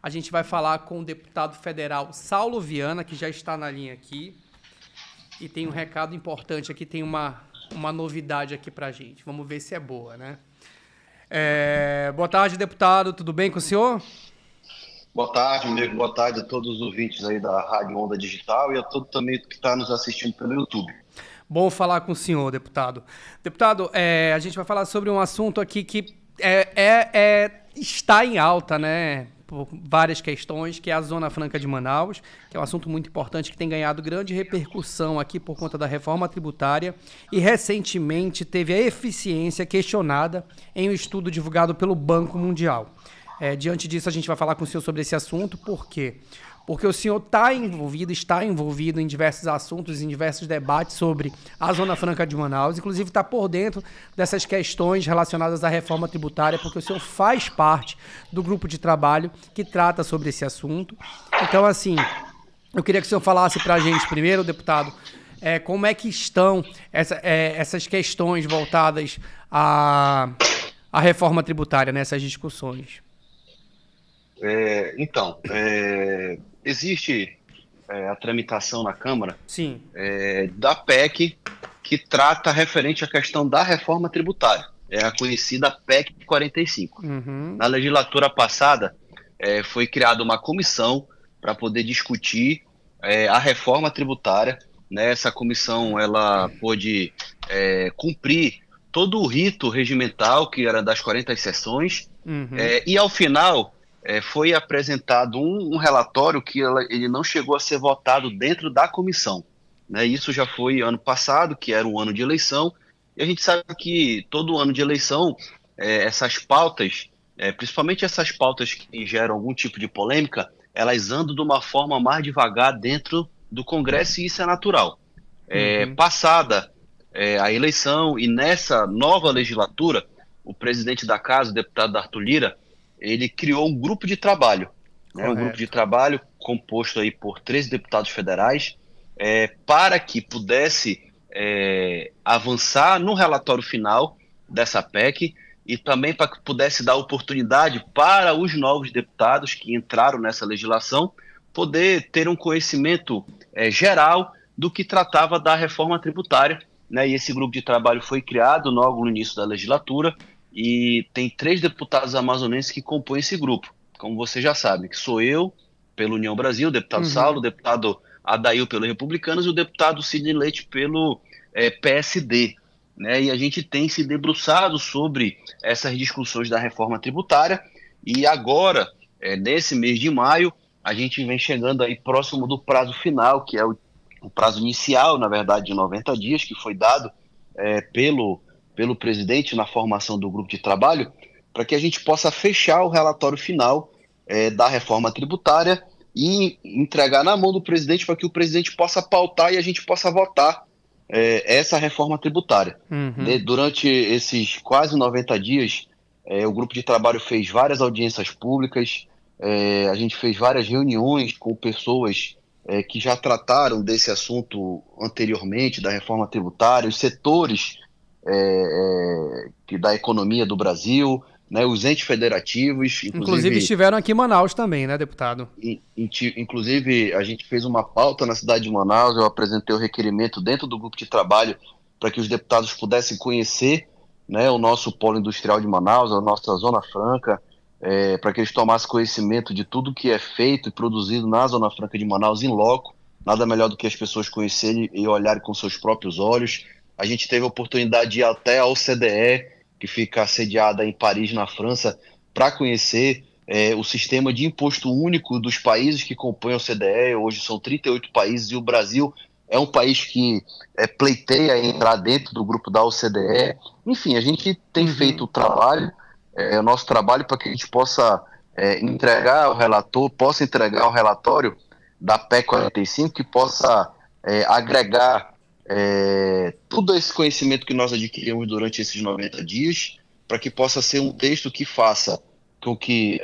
A gente vai falar com o deputado federal Saulo Viana, que já está na linha aqui. E tem um recado importante aqui, tem uma novidade aqui pra gente. Vamos ver se é boa, né? Boa tarde, deputado. Tudo bem com o senhor? Boa tarde, amigo. Boa tarde a todos os ouvintes aí da Rádio Onda Digital e a todo também que está nos assistindo pelo YouTube. Bom falar com o senhor, deputado. Deputado, a gente vai falar sobre um assunto aqui que está em alta, né? Por várias questões, que é a Zona Franca de Manaus, que é um assunto muito importante, que tem ganhado grande repercussão aqui por conta da reforma tributária e recentemente teve a eficiência questionada em um estudo divulgado pelo Banco Mundial. Diante disso, a gente vai falar com o senhor sobre esse assunto. Por quê? Porque o senhor está envolvido em diversos assuntos, em diversos debates sobre a Zona Franca de Manaus, inclusive está por dentro dessas questões relacionadas à reforma tributária, porque o senhor faz parte do grupo de trabalho que trata sobre esse assunto. Então, assim, eu queria que o senhor falasse para a gente primeiro, deputado, como é que estão essas questões voltadas à reforma tributária nessas discussões. Existe a tramitação na Câmara. Sim. Da PEC que trata referente à questão da reforma tributária. É a conhecida PEC 45. Uhum. Na legislatura passada, foi criada uma comissão para poder discutir a reforma tributária. Né? Essa comissão ela pôde cumprir todo o rito regimental, que era das 40 sessões, e ao final foi apresentado um relatório que ele não chegou a ser votado dentro da comissão. Né? Isso já foi ano passado, que era um ano de eleição, e a gente sabe que todo ano de eleição, essas pautas, principalmente essas pautas que geram algum tipo de polêmica, elas andam de uma forma mais devagar dentro do Congresso, e isso é natural. Passada a eleição, e nessa nova legislatura, o presidente da Casa, o deputado Arthur Lira, ele criou um grupo de trabalho, né? Um grupo de trabalho composto aí por 13 deputados federais, para que pudesse avançar no relatório final dessa PEC e também para que pudesse dar oportunidade para os novos deputados que entraram nessa legislação poder ter um conhecimento geral do que tratava da reforma tributária. Né? E esse grupo de trabalho foi criado logo no início da legislatura, e tem 3 deputados amazonenses que compõem esse grupo, como você já sabe, que sou eu, pelo União Brasil, o deputado Saulo, o deputado Adail pelo Republicanos e o deputado Sidney Leite pelo PSD. Né? E a gente tem se debruçado sobre essas discussões da reforma tributária, e agora, nesse mês de maio, a gente vem chegando aí próximo do prazo final, que é o prazo inicial, na verdade, de 90 dias, que foi dado pelo presidente na formação do grupo de trabalho, para que a gente possa fechar o relatório final da reforma tributária e entregar na mão do presidente, para que o presidente possa pautar e a gente possa votar essa reforma tributária. Durante esses quase 90 dias, o grupo de trabalho fez várias audiências públicas, a gente fez várias reuniões com pessoas que já trataram desse assunto anteriormente, da reforma tributária, os setores da economia do Brasil, né, os entes federativos. Inclusive estiveram aqui em Manaus também, né, deputado? Inclusive, a gente fez uma pauta na cidade de Manaus, eu apresentei o requerimento dentro do grupo de trabalho para que os deputados pudessem conhecer, né, o nosso polo industrial de Manaus, a nossa Zona Franca, para que eles tomassem conhecimento de tudo que é feito e produzido na Zona Franca de Manaus em loco. Nada melhor do que as pessoas conhecerem e olharem com seus próprios olhos. A gente teve a oportunidade de ir até a OCDE, que fica sediada em Paris, na França, para conhecer o sistema de imposto único dos países que compõem a OCDE. Hoje são 38 países, e o Brasil é um país que pleiteia entrar dentro do grupo da OCDE. Enfim, a gente tem feito o nosso trabalho, para que a gente possa entregar o relatório da PEC 45, que possa agregar todo esse conhecimento que nós adquirimos durante esses 90 dias, para que possa ser um texto que faça com que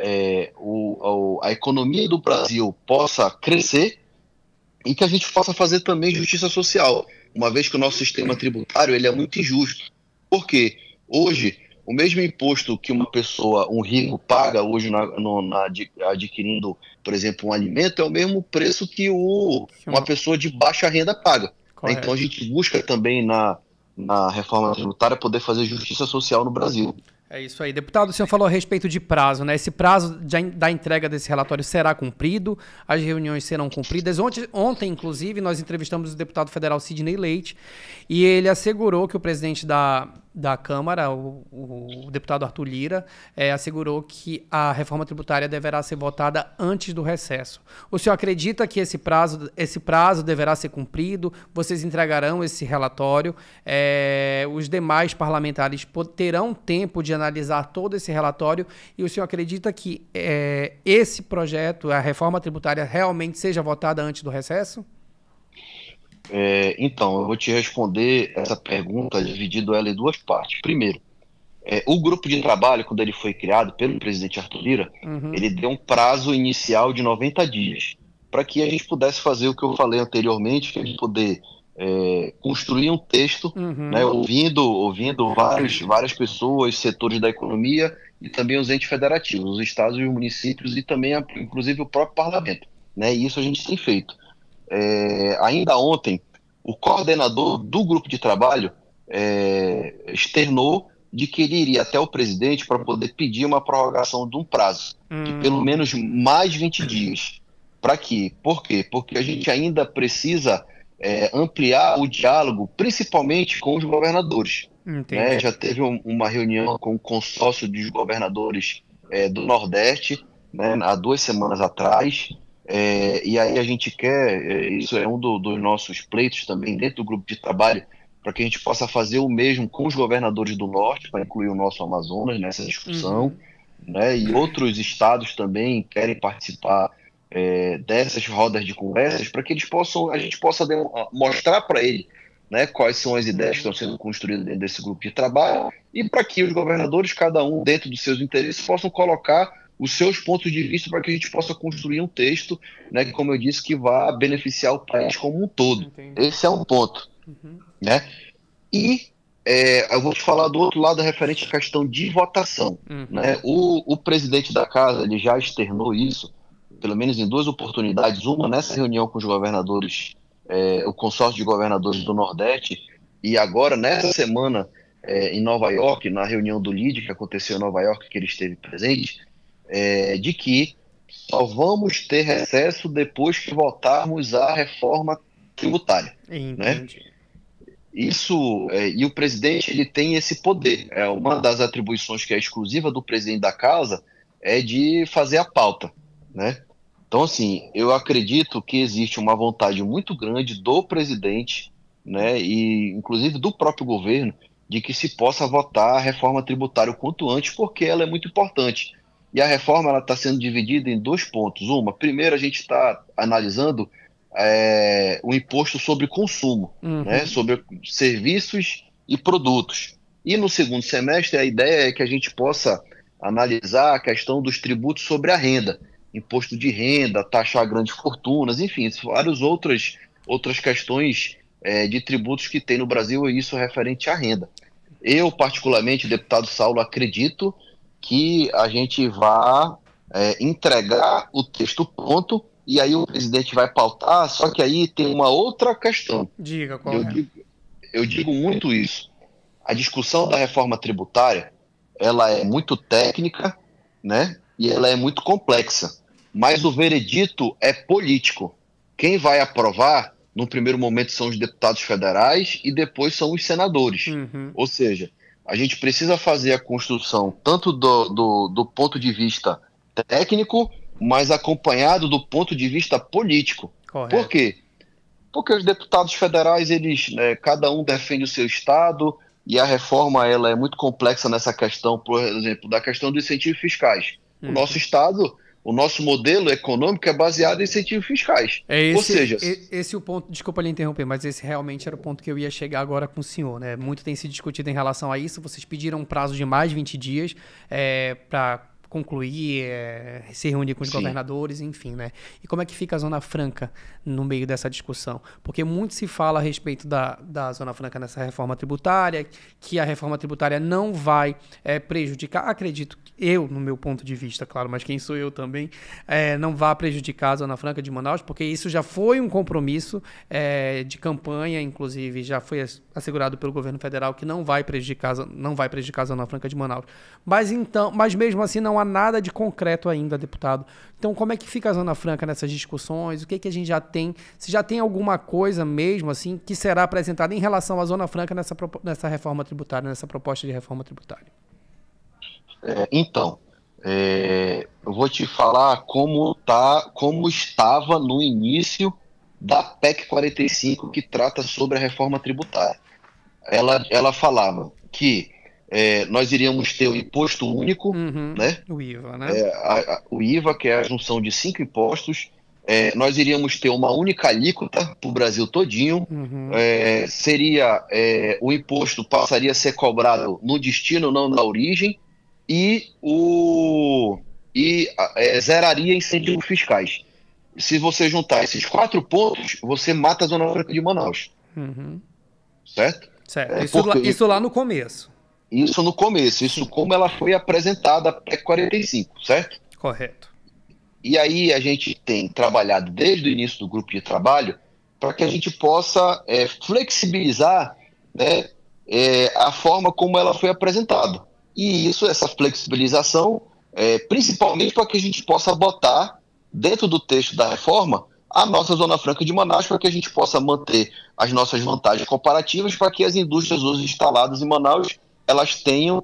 a economia do Brasil possa crescer, e que a gente possa fazer também justiça social, uma vez que o nosso sistema tributário ele é muito injusto. Porque hoje o mesmo imposto que uma pessoa, um rico, paga hoje adquirindo, por exemplo, um alimento, é o mesmo preço que uma pessoa de baixa renda paga. Né? Então a gente busca também na reforma tributária poder fazer justiça social no Brasil. É isso aí. Deputado, o senhor falou a respeito de prazo, né? Esse prazo da entrega desse relatório será cumprido, as reuniões serão cumpridas. Ontem, inclusive, nós entrevistamos o deputado federal Sidney Leite e ele assegurou que o presidente da Câmara, o deputado Arthur Lira, assegurou que a reforma tributária deverá ser votada antes do recesso. O senhor acredita que esse prazo deverá ser cumprido? Vocês entregarão esse relatório? Os demais parlamentares terão tempo de analisar todo esse relatório e o senhor acredita que esse projeto, a reforma tributária, realmente seja votada antes do recesso? Então, eu vou te responder essa pergunta dividindo ela em duas partes. Primeiro, o grupo de trabalho, quando ele foi criado pelo presidente Arthur Lira, ele deu um prazo inicial de 90 dias para que a gente pudesse fazer o que eu falei anteriormente, que é de poder construir um texto, né, ouvindo várias pessoas, setores da economia e também os entes federativos, os estados e os municípios e também, inclusive, o próprio parlamento. Né, e isso a gente tem feito. Ainda ontem, o coordenador do grupo de trabalho externou de que ele iria até o presidente para poder pedir uma prorrogação de um prazo de pelo menos mais 20 dias. Para quê? Por quê? Porque a gente ainda precisa ampliar o diálogo, principalmente com os governadores. Né? Já teve uma reunião com o consórcio dos governadores do Nordeste, né, há 2 semanas atrás. E aí a gente quer, isso é um dos nossos pleitos também dentro do grupo de trabalho, para que a gente possa fazer o mesmo com os governadores do Norte, para incluir o nosso Amazonas nessa discussão, né? E outros estados também querem participar dessas rodas de conversas, para que a gente possa mostrar para ele, né, quais são as ideias que estão sendo construídas dentro desse grupo de trabalho e para que os governadores, cada um dentro dos seus interesses, possam colocar os seus pontos de vista para que a gente possa construir um texto, né, que, como eu disse, que vá beneficiar o país como um todo. Entendi. Esse é um ponto. Né? E eu vou te falar do outro lado referente à questão de votação. Né? O presidente da casa ele já externou isso, pelo menos em 2 oportunidades, uma nessa reunião com os governadores, o consórcio de governadores do Nordeste, e agora, nessa semana, em Nova York, na reunião do LIDE, que aconteceu em Nova York, que ele esteve presente, de que só vamos ter recesso depois que votarmos a reforma tributária. Né? Isso, e o presidente ele tem esse poder. Uma das atribuições que é exclusiva do presidente da casa é de fazer a pauta. Né? Então, assim, eu acredito que existe uma vontade muito grande do presidente, né, e inclusive do próprio governo, de que se possa votar a reforma tributária o quanto antes, porque ela é muito importante. E a reforma está sendo dividida em 2 pontos. Primeiro a gente está analisando o imposto sobre consumo, né, sobre serviços e produtos. E no segundo semestre a ideia é que a gente possa analisar a questão dos tributos sobre a renda, imposto de renda, taxar grandes fortunas, enfim, várias outras questões de tributos que tem no Brasil, e isso referente à renda. Eu, particularmente, deputado Saulo, acredito que a gente vai entregar o texto pronto e aí o presidente vai pautar, só que aí tem uma outra questão. Diga qual eu digo muito isso. A discussão da reforma tributária, ela é muito técnica, né? E ela é muito complexa. Mas o veredito é político. Quem vai aprovar, no primeiro momento, são os deputados federais e depois são os senadores. Ou seja, a gente precisa fazer a construção tanto do ponto de vista técnico, mas acompanhado do ponto de vista político. Correto. Por quê? Porque os deputados federais, eles, cada um defende o seu estado, e a reforma ela é muito complexa nessa questão, por exemplo, da questão dos incentivos fiscais. O nosso estado, o nosso modelo econômico é baseado em incentivos fiscais. Ou seja, esse é o ponto, desculpa lhe interromper, mas esse realmente era o ponto que eu ia chegar agora com o senhor, né? Muito tem se discutido em relação a isso. Vocês pediram um prazo de mais de 20 dias para concluir, se reunir com os Sim. governadores, enfim, né? E como é que fica a Zona Franca no meio dessa discussão? Porque muito se fala a respeito da Zona Franca nessa reforma tributária, que a reforma tributária não vai prejudicar, acredito eu, no meu ponto de vista, claro, mas quem sou eu também, não vai prejudicar a Zona Franca de Manaus, porque isso já foi um compromisso de campanha, inclusive já foi assegurado pelo governo federal que não vai prejudicar a Zona Franca de Manaus. Mas mesmo assim não há nada de concreto ainda, deputado. Então como é que fica a Zona Franca nessas discussões? O que a gente já tem? Se já tem alguma coisa mesmo assim que será apresentada em relação à Zona Franca nessa reforma tributária, nessa proposta de reforma tributária? Então, eu vou te falar como estava no início da PEC 45, que trata sobre a reforma tributária. Ela falava que nós iríamos ter o imposto único, né? O IVA, né? O IVA, que é a junção de 5 impostos. Nós iríamos ter uma única alíquota para o Brasil todinho. O imposto passaria a ser cobrado no destino, não na origem, e zeraria incentivos fiscais. Se você juntar esses 4 pontos, você mata a Zona Franca de Manaus. Certo? Certo. Isso lá no começo. Isso no começo, isso como ela foi apresentada, a PEC 45, certo? Correto. E aí a gente tem trabalhado desde o início do grupo de trabalho para que a gente possa flexibilizar, né, a forma como ela foi apresentada. E essa flexibilização, principalmente para que a gente possa botar dentro do texto da reforma a nossa Zona Franca de Manaus, para que a gente possa manter as nossas vantagens comparativas, para que as indústrias hoje instaladas em Manaus elas tenham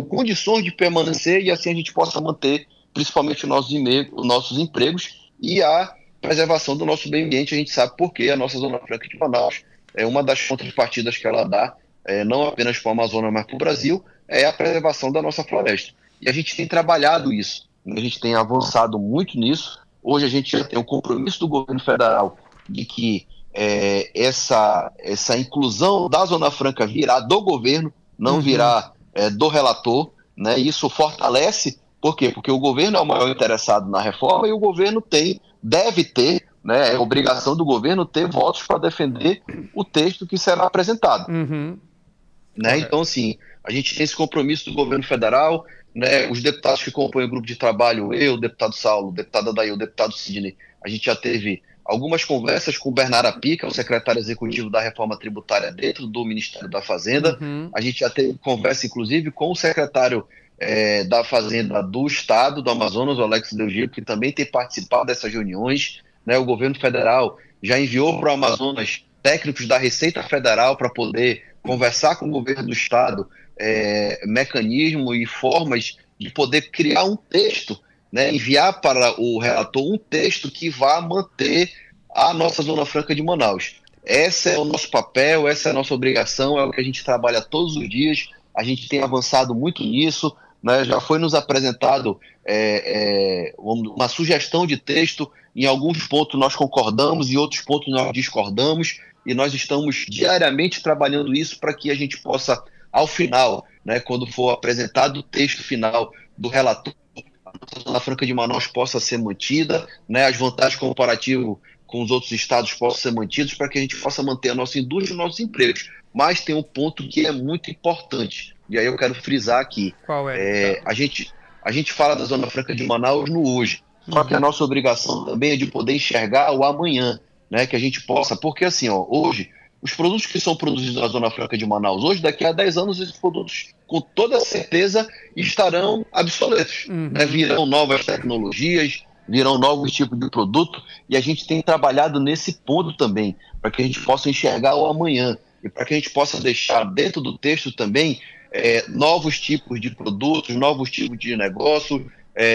condições de permanecer e assim a gente possa manter principalmente os nossos empregos e a preservação do nosso meio ambiente. A gente sabe porque a nossa Zona Franca de Manaus é uma das contrapartidas que ela dá, não apenas para a Amazônia, mas para o Brasil, é a preservação da nossa floresta. E a gente tem trabalhado isso, a gente tem avançado muito nisso. Hoje a gente já tem o compromisso do governo federal de que essa inclusão da Zona Franca virá do governo, não virá do relator, né? Isso fortalece, por quê? Porque o governo é o maior interessado na reforma e o governo deve ter, né, é obrigação do governo ter votos para defender o texto que será apresentado. Né? Então, assim, a gente tem esse compromisso do governo federal, né? Os deputados que compõem o grupo de trabalho, eu, o deputado Saulo, o deputado Adair, o deputado Sidney, a gente já teve algumas conversas com o Bernardo Api, que é o secretário executivo da reforma tributária dentro do Ministério da Fazenda. A gente já teve conversa, inclusive, com o secretário da Fazenda do Estado, do Amazonas, o Alex Deugir, que também tem participado dessas reuniões. Né? O governo federal já enviou para o Amazonas técnicos da Receita Federal para poder conversar com o governo do Estado, mecanismo e formas de poder criar um texto, né, enviar para o relator um texto que vá manter a nossa Zona Franca de Manaus. Esse é o nosso papel, essa é a nossa obrigação, é o que a gente trabalha todos os dias, a gente tem avançado muito nisso, né, já foi nos apresentado uma sugestão de texto, em alguns pontos nós concordamos, em outros pontos nós discordamos, e nós estamos diariamente trabalhando isso para que a gente possa, ao final, né, quando for apresentado o texto final do relator, a Zona Franca de Manaus possa ser mantida, né, as vantagens comparativas com os outros estados possam ser mantidas para que a gente possa manter a nossa indústria e os nossos empregos. Mas tem um ponto que é muito importante, e aí eu quero frisar aqui. Qual é? A gente fala da Zona Franca de Manaus no hoje, só que a nossa obrigação também é de poder enxergar o amanhã, né, que a gente possa, porque assim, hoje, os produtos que são produzidos na Zona Franca de Manaus, hoje, daqui a 10 anos, esses produtos, com toda certeza, estarão obsoletos. Né? Virão novas tecnologias, virão novos tipos de produto, e a gente tem trabalhado nesse ponto também, para que a gente possa enxergar o amanhã, e para que a gente possa deixar dentro do texto também novos tipos de produtos, novos tipos de negócio,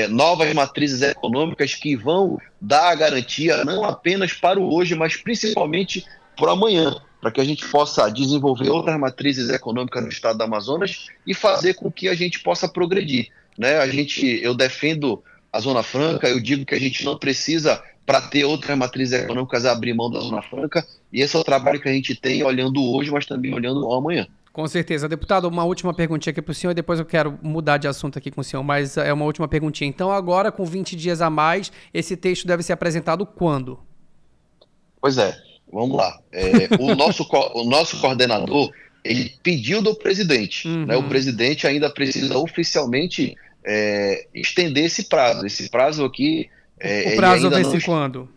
novas matrizes econômicas que vão dar a garantia não apenas para o hoje, mas principalmente para o amanhã, para que a gente possa desenvolver outras matrizes econômicas no estado do Amazonas e fazer com que a gente possa progredir. Né? Eu defendo a Zona Franca, eu digo que a gente não precisa, para ter outras matrizes econômicas, abrir mão da Zona Franca, e esse é o trabalho que a gente tem olhando hoje, mas também olhando ao amanhã. Com certeza. Deputado, uma última perguntinha aqui para o senhor e depois eu quero mudar de assunto aqui com o senhor, mas é uma última perguntinha. Então agora, com 20 dias a mais, esse texto deve ser apresentado quando? Pois é, vamos lá. O nosso coordenador, ele pediu do presidente, né? O presidente ainda precisa oficialmente estender esse prazo. Esse prazo aqui... o prazo vence quando?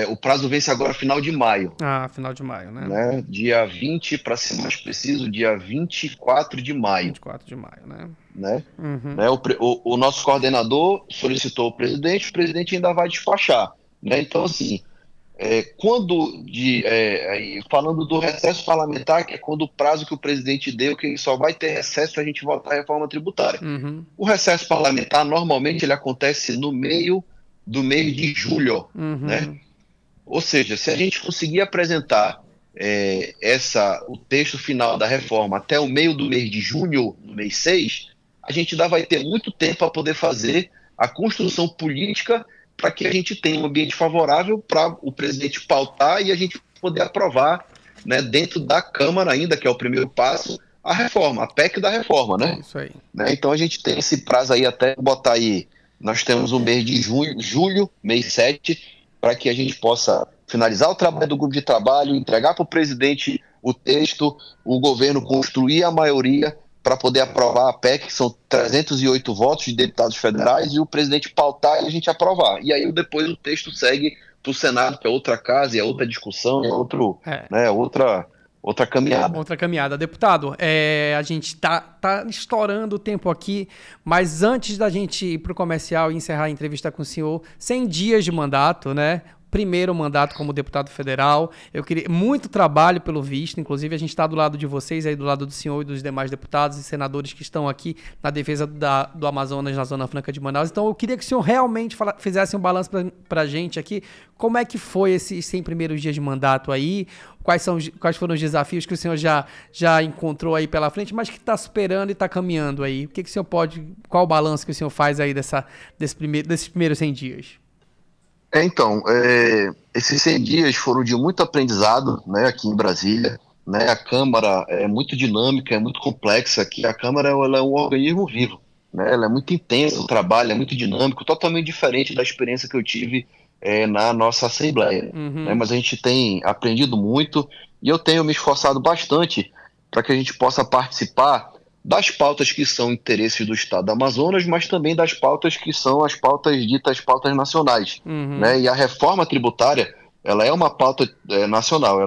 O prazo vence agora final de maio. Final de maio, né? Dia 20, para ser mais preciso, dia 24 de maio. 24 de maio, né? O nosso coordenador solicitou o presidente ainda vai despachar. Né? Então, assim, falando do recesso parlamentar, que é quando o prazo que o presidente deu, que só vai ter recesso para a gente votar a reforma tributária. O recesso parlamentar, normalmente, ele acontece no meio do mês de julho, né? Ou seja, se a gente conseguir apresentar o texto final da reforma até o meio do mês de junho, no mês 6, a gente ainda vai ter muito tempo para poder fazer a construção política para que a gente tenha um ambiente favorável para o presidente pautar e a gente poder aprovar, né, dentro da Câmara ainda, que é o primeiro passo, a reforma, a PEC da reforma, né? Isso aí. Então a gente tem esse prazo aí até botar aí. Nós temos o mês de julho, mês 7, para que a gente possa finalizar o trabalho do grupo de trabalho, entregar para o presidente o texto, o governo construir a maioria para poder aprovar a PEC, que são 308 votos de deputados federais, e o presidente pautar e a gente aprovar. E aí depois o texto segue para o Senado, que é outra casa, e é outra discussão, outra caminhada. Outra caminhada. Deputado, a gente tá estourando o tempo aqui, mas antes da gente ir para o comercial e encerrar a entrevista com o senhor, 100 dias de mandato, né? Primeiro mandato como deputado federal. Eu queria muito trabalho pelo visto, inclusive a gente está do lado de vocês, aí do lado do senhor e dos demais deputados e senadores que estão aqui na defesa do Amazonas, na Zona Franca de Manaus. Então eu queria que o senhor realmente fizesse um balanço para a gente aqui. Como é que foi esses 100 primeiros dias de mandato aí? Quais foram os desafios que o senhor já encontrou aí pela frente, mas que está superando e está caminhando aí? O senhor qual o balanço que o senhor faz aí desses primeiros 100 dias? Esses 100 dias foram de muito aprendizado, né, aqui em Brasília, né? A Câmara é muito dinâmica, é muito complexa, aqui a Câmara ela é um organismo vivo, né? Ela é muito intensa, o trabalho é muito dinâmico, totalmente diferente da experiência que eu tive na nossa Assembleia, né? Mas a gente tem aprendido muito e eu tenho me esforçado bastante para que a gente possa participar das pautas que são interesses do Estado do Amazonas, mas também das pautas que são as pautas ditas pautas nacionais. Né? E a reforma tributária, ela é uma pauta nacional,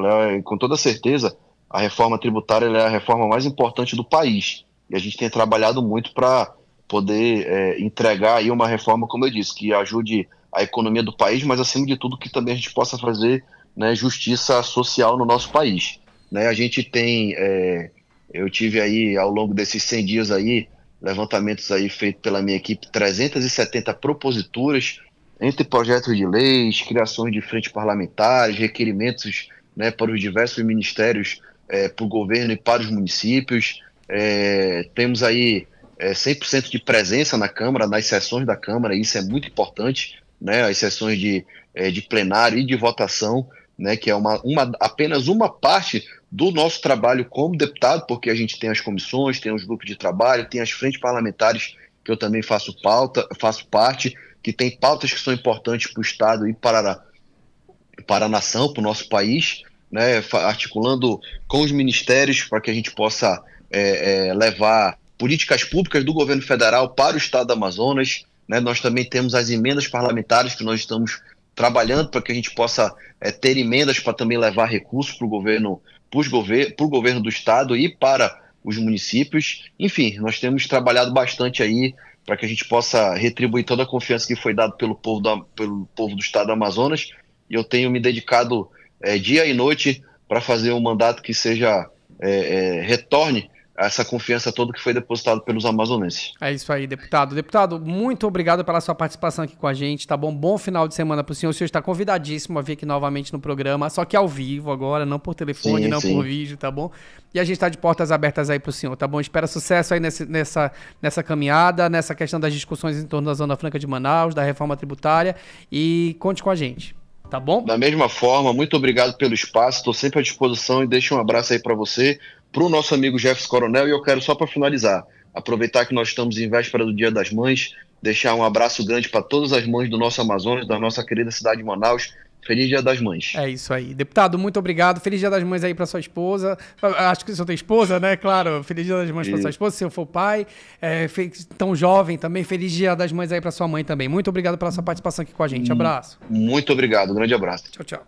com toda certeza, a reforma tributária ela é a reforma mais importante do país. E a gente tem trabalhado muito para poder entregar aí uma reforma, como eu disse, que ajude a economia do país, mas acima de tudo que também a gente possa fazer, né, justiça social no nosso país. Né? A gente tem... Eu tive aí, ao longo desses 100 dias aí, levantamentos aí feitos pela minha equipe, 370 proposituras, entre projetos de leis, criações de frentes parlamentares, requerimentos, né, para os diversos ministérios, para o governo e para os municípios. Temos aí 100% de presença na Câmara, nas sessões da Câmara, isso é muito importante, né, as sessões de plenário e de votação, né, que é apenas uma parte do nosso trabalho como deputado, porque a gente tem as comissões, tem os grupos de trabalho, tem as frentes parlamentares, que eu também faço parte, que tem pautas que são importantes para o Estado e para a nação, para o nosso país, né, articulando com os ministérios para que a gente possa levar políticas públicas do governo federal para o Estado do Amazonas. Né, nós também temos as emendas parlamentares que nós estamos trabalhando para que a gente possa ter emendas para também levar recursos para o governo do Estado e para os municípios. Enfim, nós temos trabalhado bastante aí para que a gente possa retribuir toda a confiança que foi dada pelo povo do Estado do Amazonas, e eu tenho me dedicado dia e noite para fazer um mandato que retorne essa confiança toda que foi depositada pelos amazonenses. É isso aí, deputado. Deputado, muito obrigado pela sua participação aqui com a gente, tá bom? Bom final de semana para o senhor. O senhor está convidadíssimo a vir aqui novamente no programa, só que ao vivo agora, não por telefone, sim. Por vídeo, tá bom? E a gente está de portas abertas aí para o senhor, tá bom? Espero sucesso aí nessa caminhada, nessa questão das discussões em torno da Zona Franca de Manaus, da reforma tributária, e conte com a gente. Tá bom? Da mesma forma, muito obrigado pelo espaço, estou sempre à disposição e deixo um abraço aí para você, para o nosso amigo Jefferson Coronel. E eu quero, só para finalizar, aproveitar que nós estamos em véspera do Dia das Mães, deixar um abraço grande para todas as mães do nosso Amazonas, da nossa querida cidade de Manaus. Feliz Dia das Mães. É isso aí. Deputado, muito obrigado. Feliz Dia das Mães aí para sua esposa. Acho que o senhor tem esposa, né? Claro. Feliz Dia das Mães para sua esposa, se eu for pai. Tão jovem também. Feliz Dia das Mães aí para sua mãe também. Muito obrigado pela sua participação aqui com a gente. Abraço. Muito obrigado. Grande abraço. Tchau, tchau.